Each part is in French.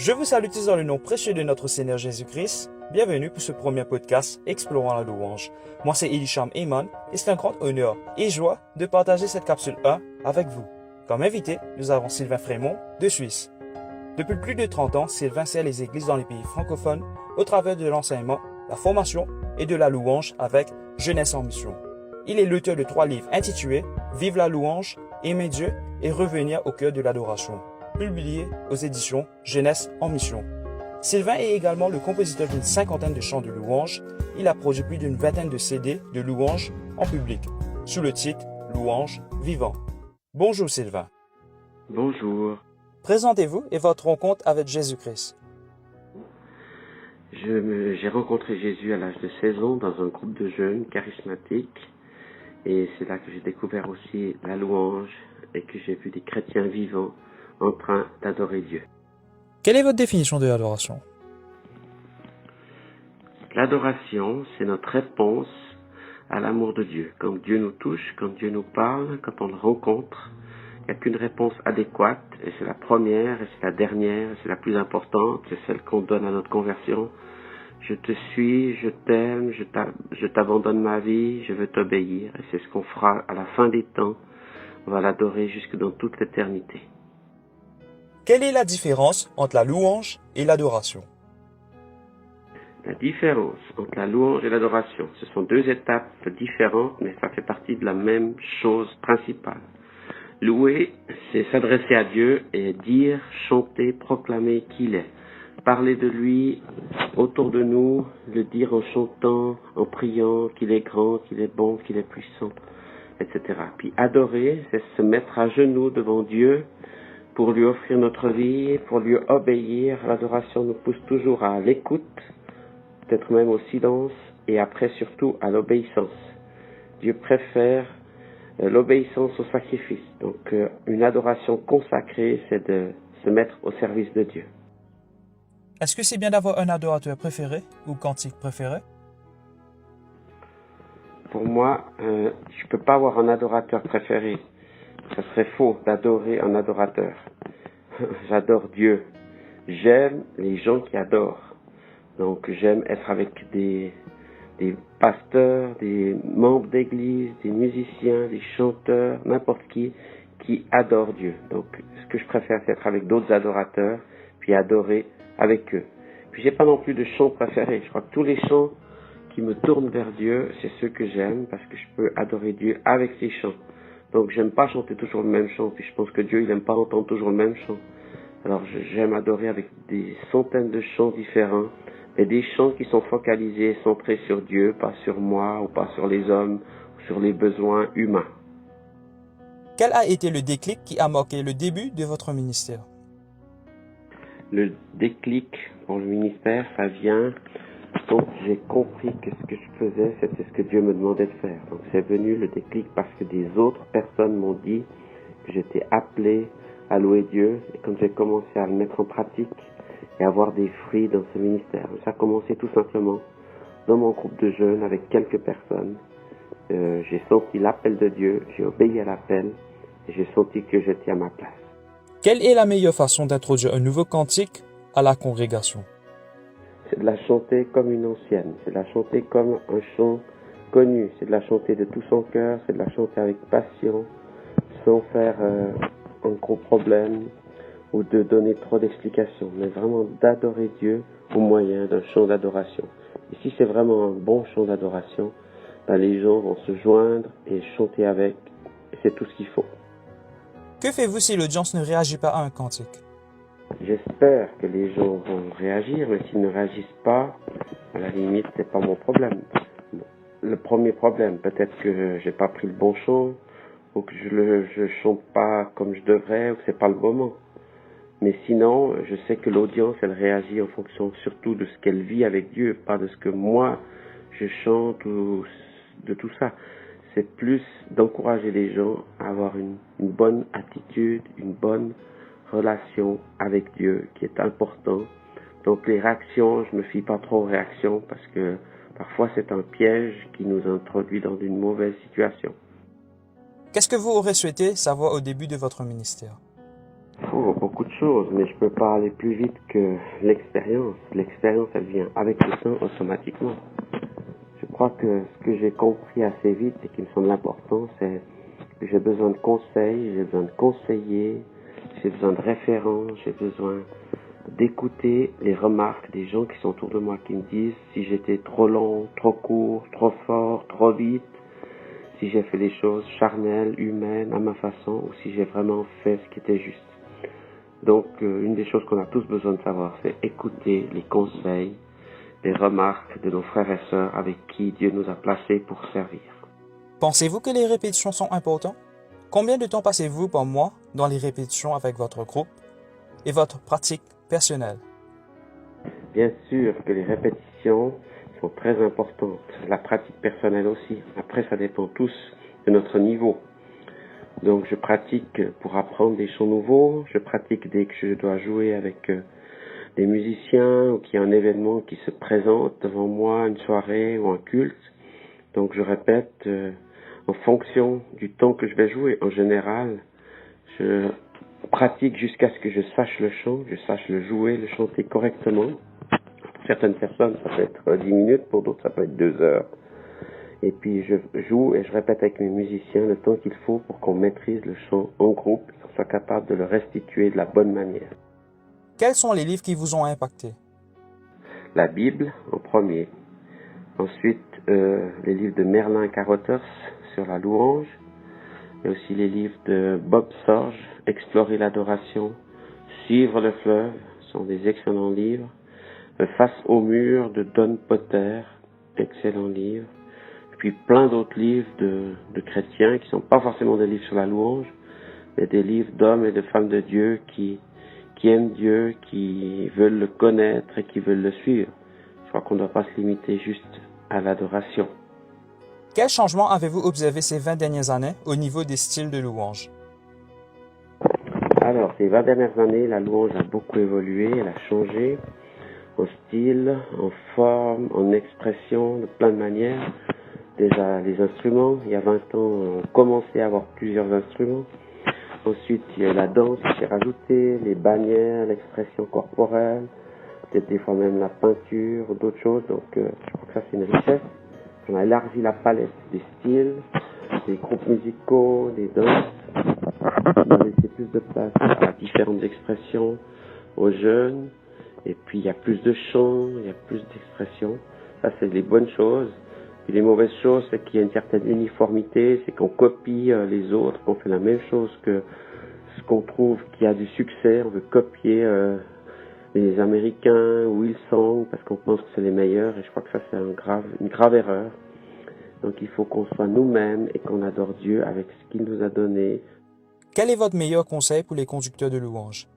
Je vous salue tous dans le nom précieux de notre Seigneur Jésus-Christ. Bienvenue pour ce premier podcast Explorant la louange. Moi c'est Elisham Eman et c'est un grand honneur et joie de partager cette capsule 1 avec vous. Comme invité, nous avons Sylvain Frémont de Suisse. Depuis plus de 30 ans, Sylvain sert les églises dans les pays francophones au travers de l'enseignement, la formation et de la louange avec Jeunesse en mission. Il est l'auteur de 3 livres intitulés Vive la louange, Aimer Dieu et Revenir au cœur de l'adoration, publiés aux éditions Jeunesse en mission. Sylvain est également le compositeur d'une 50aine de chants de louange. Il a produit plus d'une 20aine de CD de louange en public, sous le titre Louange vivant. Bonjour Sylvain. Bonjour. Présentez-vous et votre rencontre avec Jésus-Christ. J'ai rencontré Jésus à l'âge de 16 ans dans un groupe de jeunes charismatiques et c'est là que j'ai découvert aussi la louange et que j'ai vu des chrétiens vivants en train d'adorer Dieu. Quelle est votre définition de l'adoration? L'adoration, c'est notre réponse à l'amour de Dieu. Quand Dieu nous touche, quand Dieu nous parle, quand on le rencontre, il n'y a qu'une réponse adéquate et c'est la première et c'est la dernière et c'est la plus importante, c'est celle qu'on donne à notre conversion. Je te suis, je t'aime, je t'abandonne ma vie, je veux t'obéir. Et c'est ce qu'on fera à la fin des temps. On va l'adorer jusque dans toute l'éternité. Quelle est la différence entre la louange et l'adoration? La différence entre la louange et l'adoration, ce sont 2 étapes différentes, mais ça fait partie de la même chose principale. Louer, c'est s'adresser à Dieu et dire, chanter, proclamer qui il est. Parler de lui autour de nous, le dire en chantant, en priant qu'il est grand, qu'il est bon, qu'il est puissant, etc. Puis adorer, c'est se mettre à genoux devant Dieu pour lui offrir notre vie, pour lui obéir. L'adoration nous pousse toujours à l'écoute, peut-être même au silence, et après surtout à l'obéissance. Dieu préfère l'obéissance au sacrifice. Donc une adoration consacrée, c'est de se mettre au service de Dieu. Est-ce que c'est bien d'avoir un adorateur préféré ou cantique préféré? Pour moi, je peux pas avoir un adorateur préféré. Ce serait faux d'adorer un adorateur. J'adore Dieu. J'aime les gens qui adorent. Donc j'aime être avec des pasteurs, des membres d'église, des musiciens, des chanteurs, n'importe qui adore Dieu. Donc ce que je préfère, c'est être avec d'autres adorateurs, puis adorer avec eux. Puis j'ai pas non plus de chants préférés. Je crois que tous les chants qui me tournent vers Dieu, c'est ceux que j'aime parce que je peux adorer Dieu avec ces chants. Donc j'aime pas chanter toujours le même chant, puis je pense que Dieu il aime pas entendre toujours le même chant. Alors j'aime adorer avec des centaines de chants différents, et des chants qui sont focalisés, centrés sur Dieu, pas sur moi ou pas sur les hommes, ou sur les besoins humains. Quel a été le déclic qui a marqué le début de votre ministère? Le déclic pour le ministère, ça vient quand j'ai compris que ce que je faisais, c'était ce que Dieu me demandait de faire. Donc c'est venu le déclic parce que des autres personnes m'ont dit que j'étais appelé à louer Dieu. Et quand j'ai commencé à le mettre en pratique et à avoir des fruits dans ce ministère, ça a commencé tout simplement dans mon groupe de jeunes avec quelques personnes. J'ai senti l'appel de Dieu, j'ai obéi à l'appel et j'ai senti que j'étais à ma place. Quelle est la meilleure façon d'introduire un nouveau cantique à la congrégation? C'est de la chanter comme une ancienne, c'est de la chanter comme un chant connu, c'est de la chanter de tout son cœur, c'est de la chanter avec passion, sans faire un gros problème ou de donner trop d'explications, mais vraiment d'adorer Dieu au moyen d'un chant d'adoration. Et si c'est vraiment un bon chant d'adoration, les gens vont se joindre et chanter avec, et c'est tout ce qu'il faut. Que faites-vous si l'audience ne réagit pas à un cantique? J'espère que les gens vont réagir, mais s'ils ne réagissent pas, à la limite, c'est pas mon problème. Le premier problème, peut-être que j'ai pas pris le bon chant, ou que je chante pas comme je devrais, ou que c'est pas le moment. Mais sinon, je sais que l'audience, elle réagit en fonction surtout de ce qu'elle vit avec Dieu, pas de ce que moi, je chante ou de tout ça. C'est plus d'encourager les gens à avoir une bonne attitude, une bonne relation avec Dieu qui est important. Donc les réactions, je me fie pas trop aux réactions parce que parfois c'est un piège qui nous introduit dans une mauvaise situation. Qu'est-ce que vous aurez souhaité savoir au début de votre ministère? Oh, beaucoup de chose, mais je peux pas aller plus vite que l'expérience. L'expérience, elle vient avec le temps automatiquement. Je crois que ce que j'ai compris assez vite et qui me semble important, c'est que j'ai besoin de conseils, j'ai besoin de conseillers, j'ai besoin de référents, j'ai besoin d'écouter les remarques des gens qui sont autour de moi, qui me disent si j'étais trop long, trop court, trop fort, trop vite, si j'ai fait les choses charnelles, humaines, à ma façon, ou si j'ai vraiment fait ce qui était juste. Donc, une des choses qu'on a tous besoin de savoir, c'est écouter les conseils, les remarques de nos frères et sœurs avec qui Dieu nous a placés pour servir. Pensez-vous que les répétitions sont importantes? Combien de temps passez-vous par mois dans les répétitions avec votre groupe et votre pratique personnelle? Bien sûr que les répétitions sont très importantes, la pratique personnelle aussi. Après, ça dépend tous de notre niveau. Donc, je pratique pour apprendre des chants nouveaux, je pratique dès que je dois jouer avec des musiciens ou qu'il y a un événement qui se présente devant moi, une soirée ou un culte. Donc, je répète en fonction du temps que je vais jouer. En général, je pratique jusqu'à ce que je sache le chant, je sache le jouer, le chanter correctement. Pour certaines personnes, ça peut être 10 minutes, pour d'autres, ça peut être 2 heures. Et puis, je joue et je répète avec mes musiciens le temps qu'il faut pour qu'on maîtrise le chant en groupe et qu'on soit capable de le restituer de la bonne manière. Quels sont les livres qui vous ont impacté? La Bible en premier. Ensuite, les livres de Merlin Carothers sur la louange. Et aussi les livres de Bob Sorge, Explorer l'adoration, Suivre le fleuve, sont des excellents livres. Face au mur de Don Potter, excellent livre. Puis plein d'autres livres de chrétiens qui sont pas forcément des livres sur la louange, mais des livres d'hommes et de femmes de Dieu qui aiment Dieu, qui veulent le connaître et qui veulent le suivre. Je crois qu'on ne doit pas se limiter juste à l'adoration. Quel changement avez-vous observé ces 20 dernières années au niveau des styles de louange? Alors, ces 20 dernières années, la louange a beaucoup évolué, elle a changé en style, en forme, en expression, de plein de manières. Déjà, les instruments, il y a 20 ans, on commençait à avoir plusieurs instruments. Ensuite, il y a la danse qui s'est rajoutée, les bannières, l'expression corporelle, peut-être des fois même la peinture, d'autres choses. Donc, je crois que ça, c'est une richesse. On a élargi la palette des styles, des groupes musicaux, des danses. On a laissé plus de place à différentes expressions, aux jeunes. Et puis, il y a plus de chants, il y a plus d'expressions. Ça, c'est les bonnes choses. Puis les mauvaises choses, c'est qu'il y a une certaine uniformité, c'est qu'on copie les autres, qu'on fait la même chose que ce qu'on trouve qui a du succès. On veut copier les Américains ou Hillsong parce qu'on pense que c'est les meilleurs. Et je crois que ça, c'est une grave erreur. Donc il faut qu'on soit nous-mêmes et qu'on adore Dieu avec ce qu'il nous a donné. Quel est votre meilleur conseil pour les conducteurs de louange?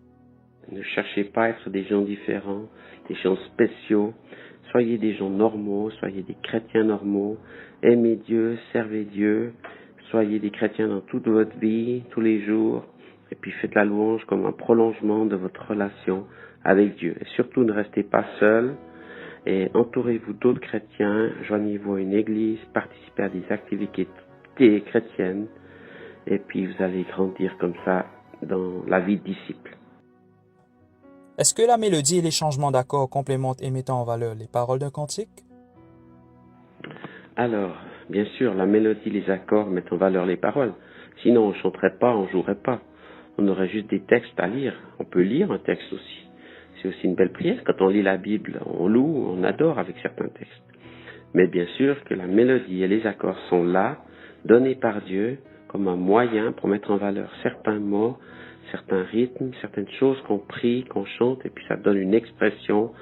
Ne cherchez pas à être des gens différents, des gens spéciaux. Soyez des gens normaux, soyez des chrétiens normaux. Aimez Dieu, servez Dieu. Soyez des chrétiens dans toute votre vie, tous les jours. Et puis faites la louange comme un prolongement de votre relation avec Dieu. Et surtout ne restez pas seul. Et entourez-vous d'autres chrétiens. Joignez-vous à une église, participez à des activités chrétiennes. Et puis vous allez grandir comme ça dans la vie de disciple. Est-ce que la mélodie et les changements d'accords complémentent et mettent en valeur les paroles d'un cantique? Alors, bien sûr, la mélodie, les accords mettent en valeur les paroles. Sinon, on ne chanterait pas, on ne jouerait pas. On aurait juste des textes à lire. On peut lire un texte aussi. C'est aussi une belle prière. Quand on lit la Bible, on loue, on adore avec certains textes. Mais bien sûr que la mélodie et les accords sont là, donnés par Dieu, comme un moyen pour mettre en valeur certains mots, certains rythmes, certaines choses qu'on prie, qu'on chante, et puis ça donne une expression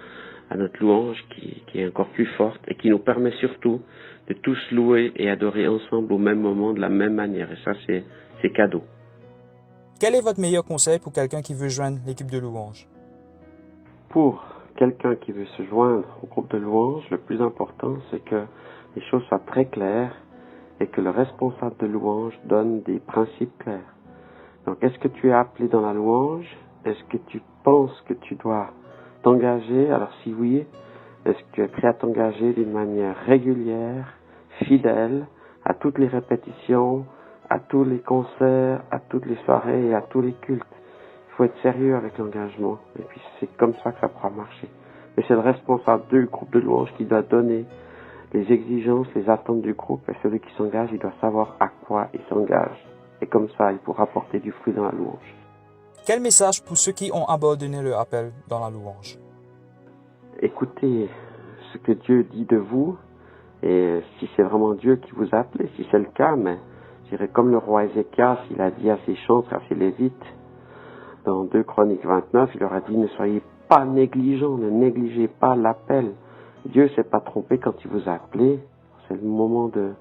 à notre louange qui est encore plus forte et qui nous permet surtout de tous louer et adorer ensemble au même moment, de la même manière. Et ça, c'est cadeau. Quel est votre meilleur conseil pour quelqu'un qui veut joindre l'équipe de louange? Pour quelqu'un qui veut se joindre au groupe de louange, le plus important, c'est que les choses soient très claires et que le responsable de louange donne des principes clairs. Donc, est-ce que tu es appelé dans la louange? Est-ce que tu penses que tu dois t'engager? Alors, si oui, est-ce que tu es prêt à t'engager d'une manière régulière, fidèle, à toutes les répétitions, à tous les concerts, à toutes les soirées et à tous les cultes? Il Il faut être sérieux avec l'engagement. Et puis c'est comme ça que ça pourra marcher. Mais c'est le responsable du groupe de louange qui doit donner les exigences, les attentes du groupe. Et celui qui s'engage, il doit savoir à quoi il s'engage. Et comme ça, il pourra porter du fruit dans la louange. Quel message pour ceux qui ont abandonné leur appel dans la louange? Écoutez ce que Dieu dit de vous. Et si c'est vraiment Dieu qui vous a appelé, si c'est le cas, mais je dirais comme le roi Ézéchias, il a dit à ses chantres, à ses lévites, dans 2 Chroniques 29, il leur a dit, ne soyez pas négligents, ne négligez pas l'appel. Dieu s'est pas trompé quand il vous a appelé. C'est le moment de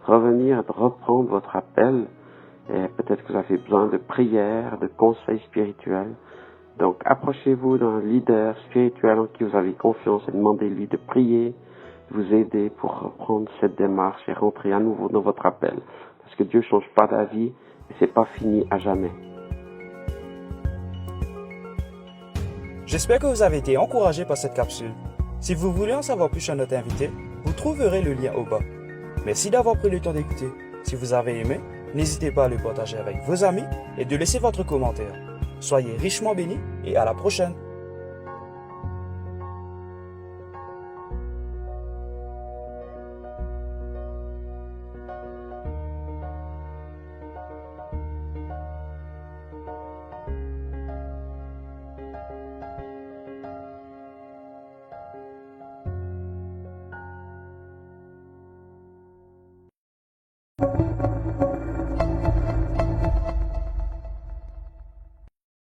revenir, de reprendre votre appel. Et peut-être que vous avez besoin de prières, de conseils spirituels. Donc approchez-vous d'un leader spirituel en qui vous avez confiance et demandez-lui de prier, de vous aider pour reprendre cette démarche et rentrer à nouveau dans votre appel. Parce que Dieu ne change pas d'avis et c'est pas fini à jamais. J'espère que vous avez été encouragés par cette capsule. Si vous voulez en savoir plus sur notre invité, vous trouverez le lien au bas. Merci d'avoir pris le temps d'écouter. Si vous avez aimé, n'hésitez pas à le partager avec vos amis et de laisser votre commentaire. Soyez richement bénis et à la prochaine.